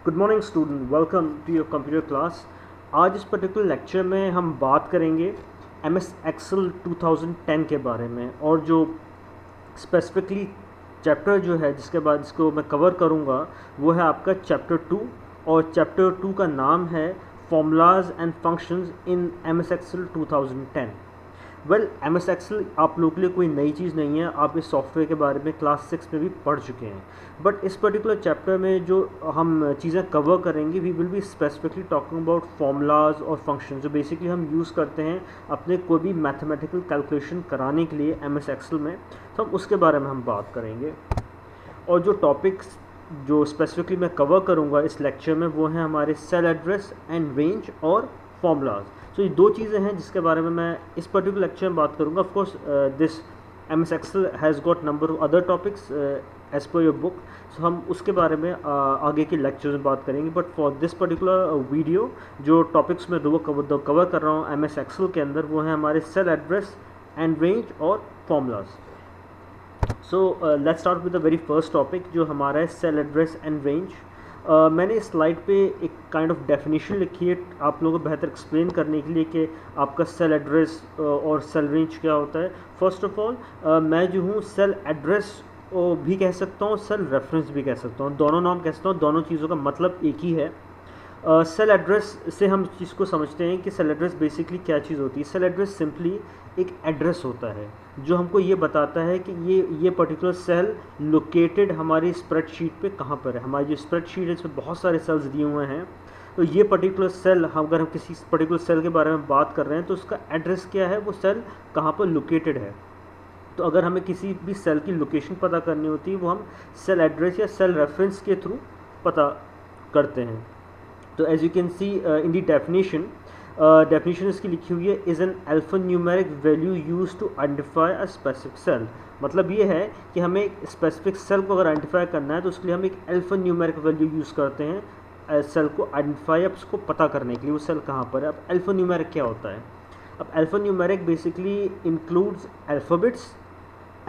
Good morning student, welcome to your computer class. आज इस particular lecture में हम बात करेंगे एमएस एक्सेल 2010 के बारे में, और जो स्पेसिफिकली चैप्टर जो है जिसको मैं कवर करूंगा वो है आपका चैप्टर 2, और चैप्टर 2 का नाम है formulas and functions in MS Excel 2010। MS Excel आप लोगों के लिए कोई नई चीज़ नहीं है, आप इस सॉफ्टवेयर के बारे में क्लास 6 में भी पढ़ चुके हैं। बट इस पर्टिकुलर चैप्टर में जो हम चीज़ें कवर करेंगे, we will be specifically talking about formulas और फंक्शन जो बेसिकली हम यूज़ करते हैं अपने कोई भी मैथमेटिकल कैलकुलेशन कराने के लिए एमएस एक्सेल में, तो हम उसके बारे में हम बात करेंगे। और जो टॉपिक्स जो स्पेसिफिकली मैं कवर करूँगा इस लेक्चर में वो हैं हमारे सेल एड्रेस एंड रेंज और फॉर्मूलाज। तो ये दो चीज़ें हैं जिसके बारे में मैं इस पर्टिकुलर लेक्चर में बात करूँगा। Of course this MS Excel has got number of other topics as per your book, so हम उसके बारे में आगे के लेक्चर में बात करेंगे। But for this particular video जो टॉपिक्स मैं दो कवर कर रहा हूँ एमएस एक्सेल के अंदर, वो हैं हमारे सेल एड्रेस एंड रेंज और formulas. So let's start with the very first topic जो हमारा है सेल एड्रेस एंड रेंज। मैंने इस स्लाइड पे एक काइंड ऑफ डेफिनेशन लिखी है आप लोगों को बेहतर एक्सप्लेन करने के लिए कि आपका सेल एड्रेस और सेल रेंज क्या होता है। फर्स्ट ऑफ ऑल मैं जो हूँ सेल एड्रेस भी कह सकता हूँ, सेल रेफरेंस भी कह सकता हूँ, दोनों नाम कह सकता हूँ, दोनों चीज़ों का मतलब एक ही है। सेल एड्रेस से हम चीज़ को समझते हैं कि सेल एड्रेस बेसिकली क्या चीज़ होती है। सेल एड्रेस सिंपली एक एड्रेस होता है जो हमको ये बताता है कि ये पर्टिकुलर सेल लोकेटेड हमारी स्प्रेडशीट पे कहाँ पर है। हमारी जो स्प्रेडशीट है इसमें बहुत सारे सेल्स दिए हुए हैं, तो ये पर्टिकुलर सेल अगर हम किसी पर्टिकुलर सेल के बारे में बात कर रहे हैं तो उसका एड्रेस क्या है, वो सेल कहाँ पर लोकेटेड है। तो अगर हमें किसी भी सेल की लोकेशन पता करनी होती है वो हम सेल एड्रेस या सेल रेफरेंस के थ्रू पता करते हैं। तो as you can see in the definition इसकी लिखी हुई है, is an alphanumeric value use to identify a specific cell. मतलब ये है कि हमें एक स्पेसिफिक सेल को अगर आइडेंटिफाई करना है तो उसके लिए हम एक अल्फान्यूमेरिक वैल्यू यूज़ करते हैं सेल को आइडेंटिफाई या उसको पता करने के लिए वो सेल कहाँ पर है। अब अल्फान्यूमेरिक क्या होता है? अब alphanumeric basically includes alphabets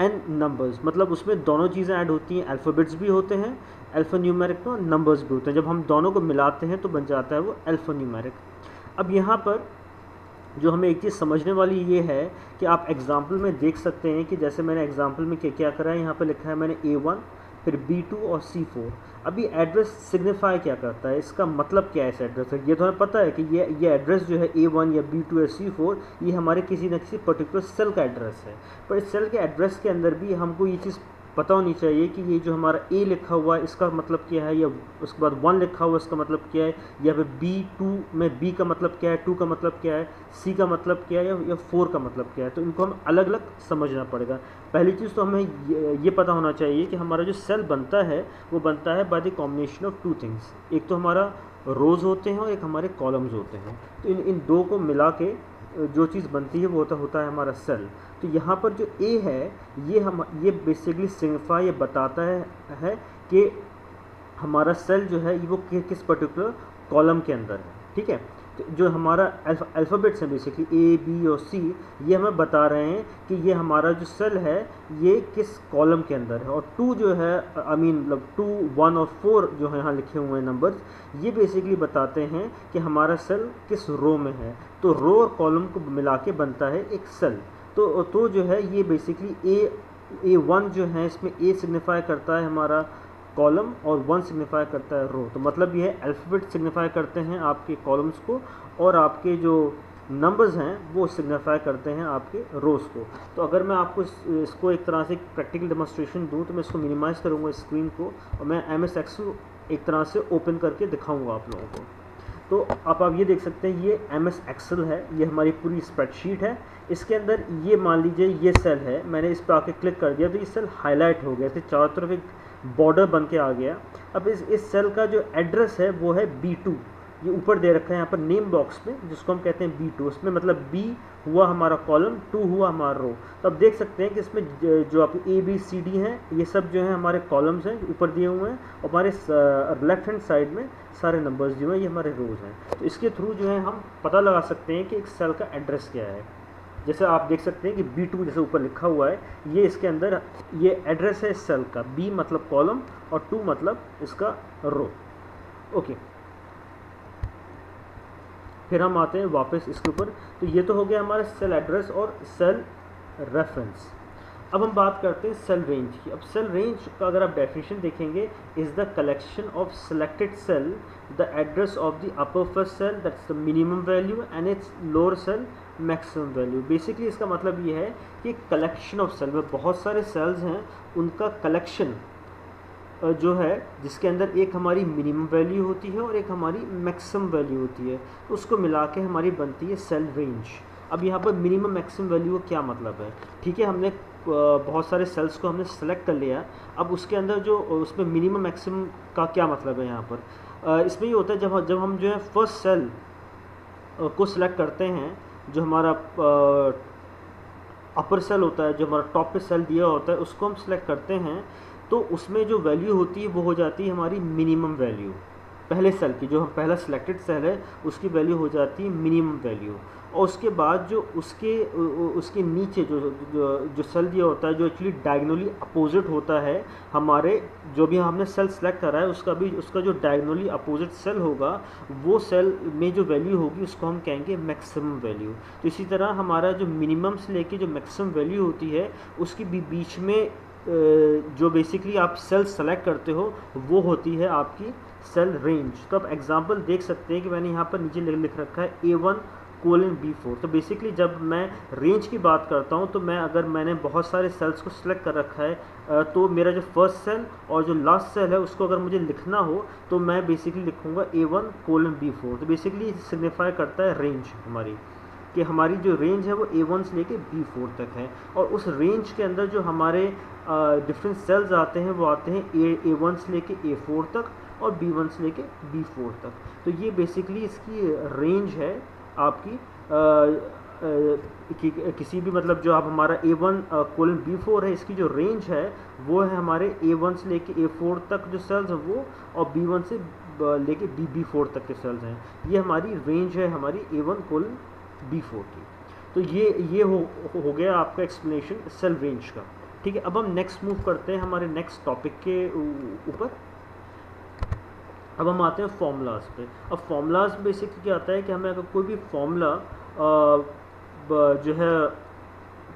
and numbers, मतलब उसमें दोनों चीज़ें ऐड होती हैं, अल्फ़ाबेट्स भी होते हैं अल्फ़ान्यूमेरिक में और नंबर्स भी होते हैं। जब हम दोनों को मिलाते हैं तो बन जाता है वो अल्फ़ान्यूमेरिक। अब यहाँ पर जो हमें एक चीज़ समझने वाली ये है कि आप एग्जाम्पल में देख सकते हैं कि जैसे मैंने एग्जाम्पल में क्या करा है, यहाँ पर लिखा है मैंने A1 फिर B2 और C4। अभी एड्रेस सिग्निफाई क्या करता है, इसका मतलब क्या है इस एड्रेस का, ये तो हमें पता है कि ये एड्रेस जो है A1 या B2 या C4 ये हमारे किसी न किसी पर्टिकुलर सेल का एड्रेस है। पर इस सेल के एड्रेस के अंदर भी हमको ये चीज़ पता होनी चाहिए कि ये जो हमारा A लिखा हुआ है इसका मतलब क्या है, या उसके बाद 1 लिखा हुआ है इसका मतलब क्या है, या फिर B2 में B का मतलब क्या है, 2 का मतलब क्या है, C का मतलब क्या है, या 4 का मतलब क्या है। तो इनको हम अलग अलग समझना पड़ेगा। पहली चीज़ तो हमें ये पता होना चाहिए कि हमारा जो सेल बनता है वो बनता है by the combination of 2 things. एक तो हमारा रोज़ होते हैं और एक हमारे कॉलम्स होते हैं। तो इन दो को मिला के जो चीज़ बनती है वो होता है हमारा सेल। तो यहाँ पर जो A है ये बेसिकली सिग्निफाई ये बताता है कि हमारा सेल जो है वो किस पर्टिकुलर कॉलम के अंदर है। ठीक है, तो जो हमारा अल्फ़ाबेट्स हैं बेसिकली A, B और C, ये हमें बता रहे हैं कि ये हमारा जो सेल है ये किस कॉलम के अंदर है। और 2 जो है मतलब 2, 1 और 4 जो है यहाँ लिखे हुए हैं नंबर्स, ये बेसिकली बताते हैं कि हमारा सेल किस रो में है। तो रो और कॉलम को मिला के बनता है एक सेल। तो जो है ये बेसिकली A1 जो है इसमें A सिग्निफाई करता है हमारा कॉलम और 1 सिग्निफाई करता है रो। तो मतलब ये है अल्फ़ाबेट सिग्निफाई करते हैं आपके कॉलम्स को और आपके जो नंबर्स हैं वो सिग्निफाई करते हैं आपके रोज़ को। तो अगर मैं आपको इसको एक तरह से प्रैक्टिकल डेमोन्स्ट्रेशन दूं तो मैं इसको मिनिमाइज़ करूंगा स्क्रीन को और मैं एमएस एक्सेल एक तरह से ओपन करके दिखाऊंगा आप लोगों को। तो आप ये देख सकते हैं ये एमएस एक्सेल है, ये हमारी पूरी स्प्रेडशीट है। इसके अंदर ये मान लीजिए ये सेल है, मैंने इस पर आके क्लिक कर दिया तो ये सेल हाईलाइट हो गया, इसके चारों तरफ एक बॉर्डर बन के आ गया। अब इस सेल का जो एड्रेस है वो है B2, ये ऊपर दे रखा है यहाँ पर नेम बॉक्स में, जिसको हम कहते हैं B2। उसमें मतलब B हुआ हमारा कॉलम, 2 हुआ हमारा रो। तो अब देख सकते हैं कि इसमें जो आप A B C D हैं ये सब जो है हमारे कॉलम्स हैं ऊपर दिए हुए हैं, और हमारे लेफ्ट हैंड साइड में सारे नंबर्स जो हैं ये हमारे रोज़ हैं। तो इसके थ्रू जो है हम पता लगा सकते हैं कि एक सेल का एड्रेस क्या है। जैसे आप देख सकते हैं कि B2 जैसे ऊपर लिखा हुआ है, ये इसके अंदर ये एड्रेस है इस सेल का। B मतलब कॉलम और 2 मतलब इसका रो। ओके, फिर हम आते हैं वापस इसके ऊपर। तो ये तो हो गया हमारा सेल एड्रेस और सेल रेफरेंस। अब हम बात करते हैं सेल रेंज की। अब सेल रेंज का अगर आप डेफिनेशन देखेंगे, is the collection of selected cell, the address of the upper first cell that's the minimum value and its lower cell maximum value. Basically इसका मतलब ये है कि कलेक्शन ऑफ सेल में बहुत सारे सेल्स हैं, उनका कलेक्शन जो है जिसके अंदर एक हमारी मिनिमम वैल्यू होती है और एक हमारी मैक्सिमम वैल्यू होती है, तो उसको मिला के हमारी बनती है सेल रेंज। अब यहाँ पर मिनिमम मैक्सिमम वैल्यू का क्या मतलब है? ठीक है, हमने बहुत सारे सेल्स को हमने सेलेक्ट कर लिया। अब उसके अंदर जो उसमें मिनिमम मैक्सिमम का क्या मतलब है यहाँ पर? इसमें ये होता है जब हम जो है फर्स्ट सेल को सिलेक्ट करते हैं, जो हमारा अपर सेल होता है, जो हमारा टॉप पे सेल दिया होता है, उसको हम सिलेक्ट करते हैं, तो उसमें जो वैल्यू होती है वो हो जाती है हमारी मिनिमम वैल्यू। पहले सेल की, जो हम पहला सिलेक्टेड सेल है, उसकी वैल्यू हो जाती है मिनिमम वैल्यू। और उसके बाद जो उसके नीचे जो सेल दिया होता है, जो एक्चुअली डायगोनली अपोजिट होता है हमारे, जो भी हमने सेल सेलेक्ट करा है उसका जो डायगोनली अपोजिट सेल होगा, वो सेल में जो वैल्यू होगी उसको हम कहेंगे मैक्सिमम वैल्यू। तो इसी तरह हमारा जो मिनिमम से लेके जो मैक्सिमम वैल्यू होती है, उसकी भी बीच में जो बेसिकली आप सेल सेलेक्ट करते हो वो होती है आपकी सेल रेंज। तो आप एग्जांपल देख सकते हैं कि मैंने यहाँ पर नीचे लिख रखा है A1:B4। तो बेसिकली जब मैं रेंज की बात करता हूँ, तो मैंने बहुत सारे सेल्स को सिलेक्ट कर रखा है, तो मेरा जो फर्स्ट सेल और जो लास्ट सेल है उसको अगर मुझे लिखना हो तो मैं बेसिकली लिखूँगा A1:B4। तो बेसिकली सिग्निफाई करता है रेंज हमारी, कि हमारी जो रेंज है वो A1 से लेके B4 तक है। और उस रेंज के अंदर जो हमारे डिफरेंट सेल्स आते हैं वो आते हैं A1 से लेके A4 तक और B1 से लेके B4 तक। तो ये बेसिकली इसकी रेंज है आपकी किसी भी, मतलब जो आप हमारा A1:B4 है, इसकी जो रेंज है वो है हमारे A1 से लेके A4 तक जो सेल्स हैं वो, और B1 से लेके B4 तक के सेल्स हैं। ये हमारी रेंज है हमारी A1:B4 की। तो ये हो गया आपका एक्सप्लेनेशन सेल रेंज का। ठीक है, अब हम नेक्स्ट मूव करते हैं हमारे नेक्स्ट टॉपिक के ऊपर। अब हम आते हैं फॉर्मूलाज पे। अब फॉर्मूलाज बेसिकली क्या आता है कि हमें अगर कोई भी फॉर्मूला जो है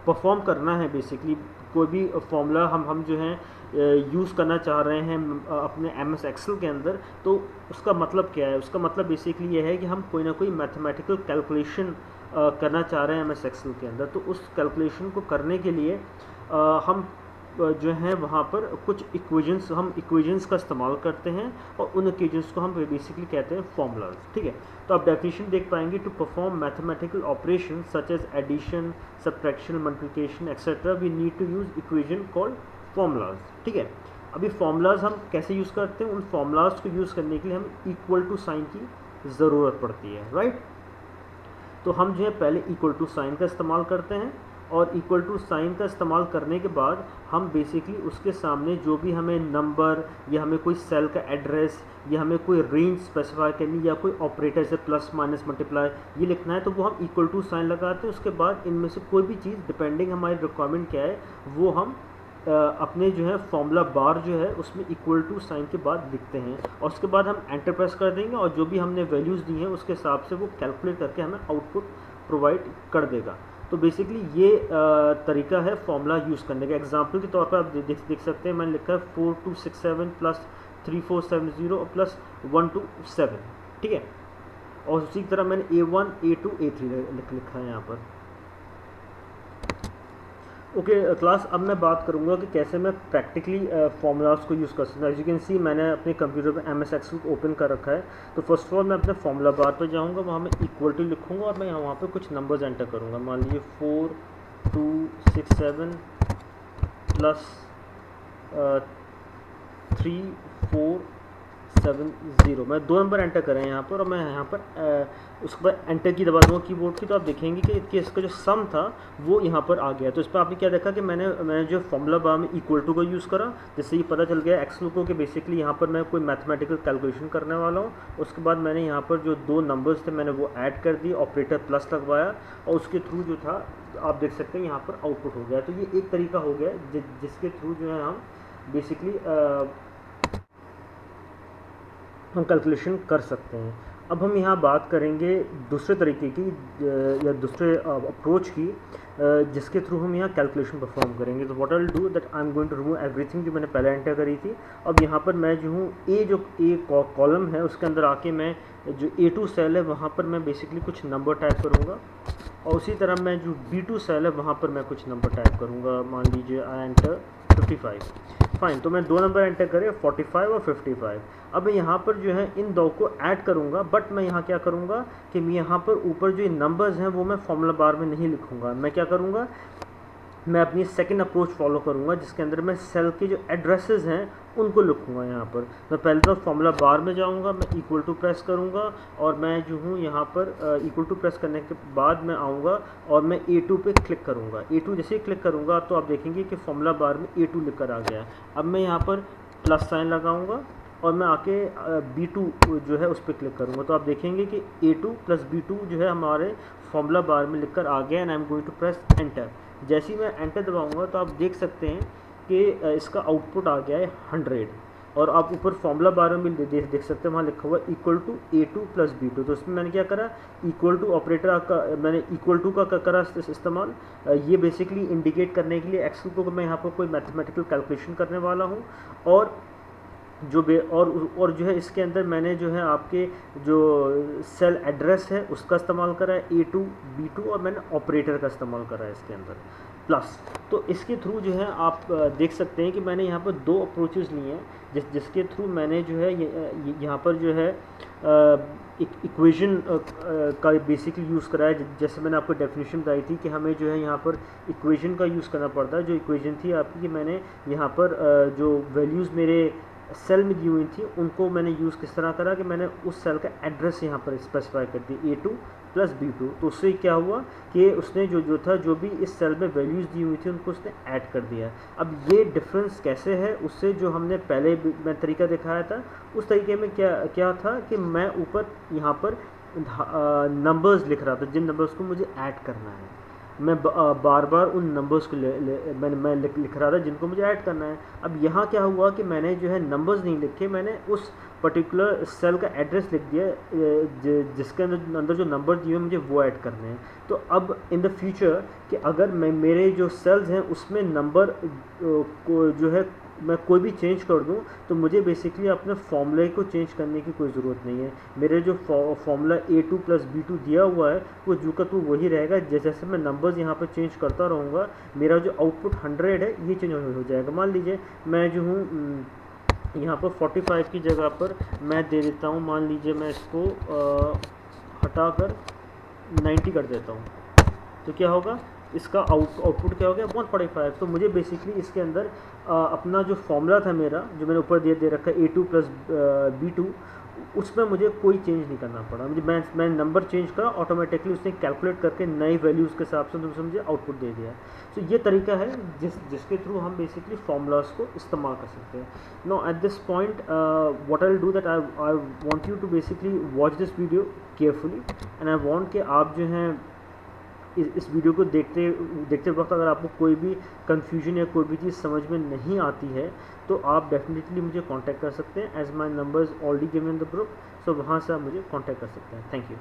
परफॉर्म करना है, बेसिकली कोई भी फॉर्मूला हम जो है यूज़ करना चाह रहे हैं अपने MS एक्सेल के अंदर, तो उसका मतलब क्या है? उसका मतलब बेसिकली ये है कि हम कोई ना कोई मैथमेटिकल कैलकुलेशन करना चाह रहे हैं MS एक्सेल के अंदर। तो उस कैलकुलेशन को करने के लिए हम जो है वहाँ पर कुछ इक्वेशंस का इस्तेमाल करते हैं, और उन इक्वेशंस को हम बेसिकली कहते हैं फॉर्मूलाज। ठीक है, तो आप डेफिनेशन देख पाएंगे, to perform mathematical operation such as addition, subtraction, multiplication etcetera, we need to use equation called formulas. ठीक है, अभी फॉर्मूलाज हम कैसे यूज़ करते हैं? उन फॉर्मूलाज को यूज़ करने के लिए हमें इक्वल टू साइन की ज़रूरत पड़ती है, राइट। तो हम जो है पहले इक्वल टू साइन का इस्तेमाल करते हैं, और इक्वल टू साइन का इस्तेमाल करने के बाद हम बेसिकली उसके सामने जो भी हमें नंबर, या हमें कोई सेल का एड्रेस, या हमें कोई रेंज स्पेसिफाई करनी, या कोई ऑपरेटर जैसे प्लस माइनस मल्टीप्लाई ये लिखना है, तो वो हम इक्वल टू साइन लगाते हैं। उसके बाद इनमें से कोई भी चीज़ डिपेंडिंग हमारी रिक्वायरमेंट क्या है वो हम अपने जो है फॉर्मूला बार जो है उसमें इक्वल टू साइन के बाद लिखते हैं, और उसके बाद हम एंटर प्रेस कर देंगे, और जो भी हमने वैल्यूज़ दी हैं उसके हिसाब से वो कैलकुलेट करके हमें आउटपुट प्रोवाइड कर देगा। तो बेसिकली ये तरीका है फॉर्मूला यूज़ करने का। एग्जांपल के तौर पर आप देख सकते हैं, मैंने लिखा है 4267 प्लस 3470 और प्लस 127। ठीक है, और उसी तरह मैंने A1, A2, A3 लिखा है यहाँ पर। ओके क्लास, अब मैं बात करूँगा कि कैसे मैं प्रैक्टिकली फॉर्मूलाज को यूज़ कर सकता हूँ। एज यू कैन सी मैंने अपने कंप्यूटर पे MS एक्सेल को ओपन कर रखा है। तो फर्स्ट ऑफ ऑल मैं अपने फॉर्मूला बार पर जाऊँगा, वहाँ मैं इक्वल टू लिखूँगा, और मैं वहाँ पे कुछ नंबर्स एंटर करूँगा। मान लीजिए 4267 प्लस 3470, मैं 2 नंबर एंटर करें यहाँ पर, और मैं यहाँ पर उसके बाद एंटर की दबा दूँगा कीबोर्ड की, तो आप देखेंगे कि इसका जो सम था वो यहाँ पर आ गया। तो इस पर आपने क्या देखा कि मैंने जो फॉर्मूला बार में इक्वल टू को यूज़ करा, जिससे ये पता चल गया एक्सेल को कि बेसिकली यहाँ पर मैं कोई मैथमेटिकल कैलकुलेशन करने वाला हूँ। उसके बाद मैंने यहाँ पर जो 2 नंबर्स थे मैंने वो ऐड कर दिए, ऑपरेटर प्लस लगवाया, और उसके थ्रू जो था आप देख सकते हैं यहाँ पर आउटपुट हो गया। तो ये एक तरीका हो गया जिसके थ्रू जो है हम बेसिकली हम कैलकुलेशन कर सकते हैं। अब हम यहाँ बात करेंगे दूसरे तरीके की या दूसरे अप्रोच की जिसके थ्रू हम यहाँ कैलकुलेशन परफॉर्म करेंगे। तो what I will do that I am going to remove everything जो मैंने पहले एंटर करी थी। अब यहाँ पर मैं जो हूँ ए कॉलम है उसके अंदर आके मैं जो A2 सेल है वहाँ पर मैं बेसिकली कुछ नंबर टाइप करूँगा, और उसी तरह मैं जो B2 सेल है वहाँ पर मैं कुछ नंबर टाइप करूँगा। मान लीजिए आई एंटर 55। फाइन, तो मैं दो नंबर एंटर करें 45 और 55। अब मैं यहाँ पर जो है इन दो को ऐड करूँगा, बट मैं यहाँ क्या करूँगा कि मैं यहाँ पर ऊपर जो नंबर्स हैं वो मैं फॉर्मूला बार में नहीं लिखूँगा। मैं क्या करूँगा, मैं अपनी सेकंड अप्रोच फॉलो करूँगा जिसके अंदर मैं सेल के जो एड्रेसेस हैं उनको लिखूँगा। यहाँ पर मैं पहले तो फॉर्मूला बार में जाऊँगा, मैं इक्वल टू प्रेस करूँगा, और मैं जो हूँ यहाँ पर इक्वल टू प्रेस करने के बाद मैं आऊँगा और मैं A2 पे क्लिक करूँगा। A2 जैसे ही क्लिक करूँगा तो आप देखेंगे कि फॉर्मूला बार में A2 लिखकर आ गया। अब मैं यहाँ पर प्लस साइन लगाऊँगा और मैं आके B2 जो है उस पर क्लिक करूँगा, तो आप देखेंगे कि A2 प्लस B2 जो है हमारे फॉर्मूला बार में लिखकर आ गया। And I am going to press enter. जैसे ही मैं एंटर दबाऊँगा तो आप देख सकते हैं कि इसका आउटपुट आ गया है 100, और आप ऊपर फॉर्मूला बार में भी देख सकते हैं वहाँ लिखा हुआ equal to A2 plus B2। तो इसमें मैंने क्या करा, इक्वल टू ऑपरेटर का मैंने इक्वल टू का करा इस्तेमाल। ये बेसिकली इंडिकेट करने के लिए एक्सेल को मैं यहाँ पर कोई मैथमेटिकल कैलकुलेशन करने वाला हूँ, और और जो है इसके अंदर मैंने जो है आपके जो सेल एड्रेस है उसका इस्तेमाल करा है A2 B2, और मैंने ऑपरेटर का इस्तेमाल करा है इसके अंदर प्लस। तो इसके थ्रू जो है आप देख सकते हैं कि मैंने यहाँ पर दो अप्रोचेस लिए हैं जिसके थ्रू मैंने जो है यहाँ पर जो है इक्वेशन का बेसिकली यूज़ करा है। जैसे मैंने आपको डेफिनेशन बताई थी कि हमें जो है यहाँ पर इक्वेशन का यूज़ करना पड़ता है। जो इक्वेशन थी आपकी कि मैंने यहाँ पर जो वैल्यूज़ मेरे सेल में दी हुई थी उनको मैंने यूज़ किस तरह करा कि मैंने उस सेल का एड्रेस यहाँ पर स्पेसिफाई कर दी A2 प्लस B2। तो उससे क्या हुआ कि उसने जो भी इस सेल में वैल्यूज़ दी हुई थी उनको उसने ऐड कर दिया। अब ये डिफरेंस कैसे है उससे जो हमने पहले मैं तरीका दिखाया था उस तरीके में क्या था कि मैं ऊपर यहाँ पर नंबर्स लिख रहा था, जिन नंबर्स को मुझे ऐड करना है। मैं बार बार उन नंबर्स को मैं लिख रहा था जिनको मुझे ऐड करना है। अब यहाँ क्या हुआ कि मैंने जो है नंबर्स नहीं लिखे, मैंने उस पर्टिकुलर सेल का एड्रेस लिख दिया जिसके अंदर जो नंबर दिए मुझे वो ऐड करने हैं। तो अब इन द फ्यूचर कि अगर मेरे जो सेल्स हैं उसमें नंबर को जो है मैं कोई भी चेंज कर दूं तो मुझे बेसिकली अपने फॉर्मूले को चेंज करने की कोई ज़रूरत नहीं है। मेरे जो फॉर्मूला A2 प्लस B2 दिया हुआ है वो जो का तो वही रहेगा। जैसे मैं नंबर्स यहाँ पर चेंज करता रहूँगा मेरा जो आउटपुट 100 है ये चेंज हो जाएगा। मान लीजिए मैं जो हूँ यहाँ पर 45 की जगह पर मैं दे देता हूँ, मान लीजिए मैं इसको हटाकर 90 कर देता हूँ, तो क्या होगा, इसका आउटपुट क्या हो गया 145। तो मुझे बेसिकली इसके अंदर अपना जो फॉर्मूला था मेरा जो मैंने ऊपर दे रखा है A2 प्लस B2 उसमें मुझे कोई चेंज नहीं करना पड़ा। मैं नंबर चेंज करा, ऑटोमेटिकली उसने कैलकुलेट करके नई वैल्यूज़ के हिसाब से मुझे आउटपुट दे दिया। तो ये तरीका है जिसके थ्रू हम बेसिकली फार्मूलाज को इस्तेमाल कर सकते हैं। No at this point what I will do that I want you to basically watch this video carefully, and I want कि आप जो हैं इस वीडियो को देखते वक्त अगर आपको कोई भी कन्फ्यूजन या कोई भी चीज़ समझ में नहीं आती है तो आप डेफिनेटली मुझे कांटेक्ट कर सकते हैं। As my numbers already given in the group, so वहाँ से आप मुझे कांटेक्ट कर सकते हैं। Thank you.